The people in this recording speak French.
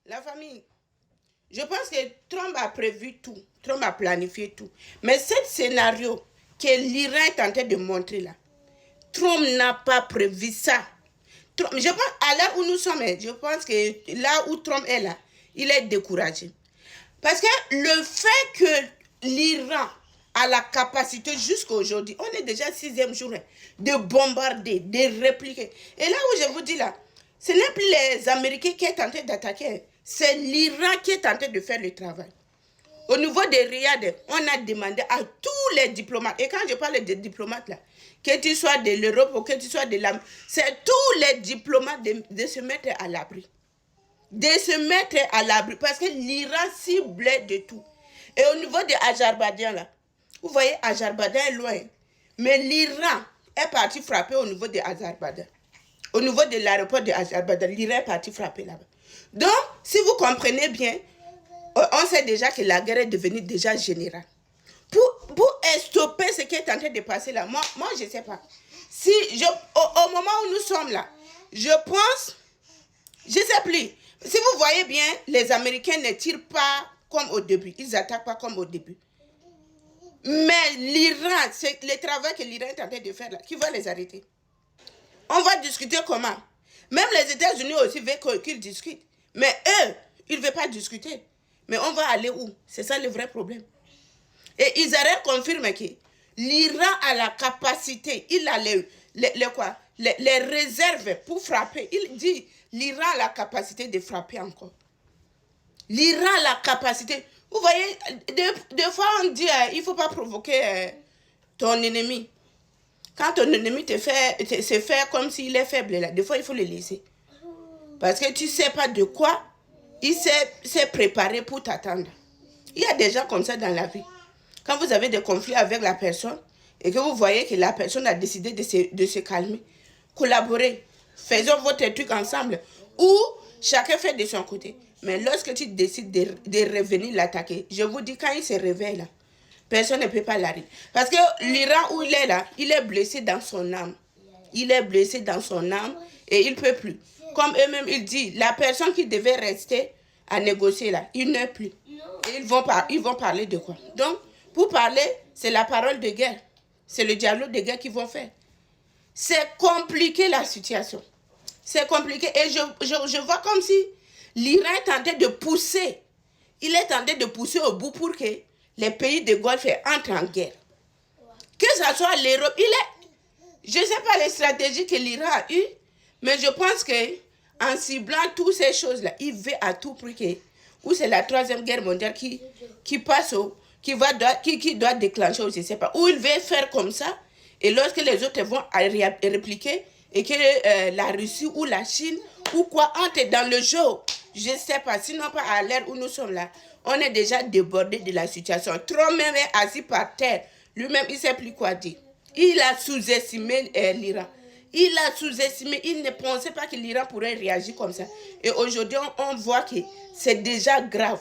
La famille, je pense que Trump a prévu tout, Trump a planifié tout. Mais ce scénario que l'Iran est en train de montrer là, Trump n'a pas prévu ça. Trump, je pense, à l'heure où nous sommes, je pense que là où Trump est là, il est découragé. Parce que le fait que l'Iran a la capacité jusqu'à aujourd'hui, on est déjà 6e jour, de bombarder, de répliquer. Et là où je vous dis là, ce n'est plus les Américains qui sont en train d'attaquer, c'est l'Iran qui est en train de faire le travail. Au niveau des Riyad, on a demandé à tous les diplomates, et quand je parle des diplomates là, que tu sois de l'Europe ou que tu sois de l'Amérique, c'est tous les diplomates de se mettre à l'abri. De se mettre à l'abri, parce que l'Iran ciblait de tout. Et au niveau de Azerbaïdjan là, vous voyez, Azerbaïdjan est loin, mais l'Iran est parti frapper au niveau de Azerbaïdjan. Au niveau de l'aéroport de Azerbaïdjan, l'Iran est parti frapper là-bas. Donc, si vous comprenez bien, on sait déjà que la guerre est devenue déjà générale. Pour stopper ce qui est en train de passer là, moi je ne sais pas. Si au moment où nous sommes là, je pense, je ne sais plus. Si vous voyez bien, les Américains ne tirent pas comme au début. Ils n'attaquent pas comme au début. Mais l'Iran, c'est le travail que l'Iran est en train de faire là, qui va les arrêter. On va discuter comment. Même les États-Unis aussi veulent qu'ils discutent. Mais eux, ils ne veulent pas discuter. Mais on va aller où? C'est ça le vrai problème. Et Israël confirme que l'Iran a la capacité, il a les réserves pour frapper. Il dit l'Iran a la capacité de frapper encore. L'Iran a la capacité. Vous voyez, des fois on dit il ne faut pas provoquer ton ennemi. Quand ton ennemi se fait comme s'il est faible, là, des fois il faut le laisser. Parce que tu ne sais pas de quoi il s'est préparé pour t'attendre. Il y a des gens comme ça dans la vie. Quand vous avez des conflits avec la personne et que vous voyez que la personne a décidé de se calmer, collaborez, faisons votre truc ensemble. Ou chacun fait de son côté. Mais lorsque tu décides de revenir l'attaquer, je vous dis, quand il se réveille là, personne ne peut pas l'arrêter. Parce que l'Iran où il est là, il est blessé dans son âme. Il est blessé dans son âme et il ne peut plus. Comme eux-mêmes, ils disent, la personne qui devait rester à négocier là, il n'est plus. Et ils vont parler de quoi? Donc, pour parler, c'est la parole de guerre. C'est le dialogue de guerre qu'ils vont faire. C'est compliqué la situation. C'est compliqué. Et je vois comme si l'Iran est en train de pousser. Il est en train de pousser au bout pour que les pays de Golfe entrent en guerre. Que ce soit l'Europe, je ne sais pas les stratégies que l'Iran a eues, mais je pense qu'en ciblant toutes ces choses-là, il veut à tout prix que, ou c'est la 3e guerre mondiale qui passe, qui doit déclencher, ou je ne sais pas, ou il veut faire comme ça, et lorsque les autres vont répliquer, et que la Russie ou la Chine ou quoi entre dans le jeu, je ne sais pas, sinon pas à l'heure où nous sommes là, on est déjà débordé de la situation. Trump même est assis par terre, lui-même il ne sait plus quoi dire. Il a sous-estimé l'Iran. Il a sous-estimé, il ne pensait pas que l'Iran pourrait réagir comme ça. Et aujourd'hui, on voit que c'est déjà grave.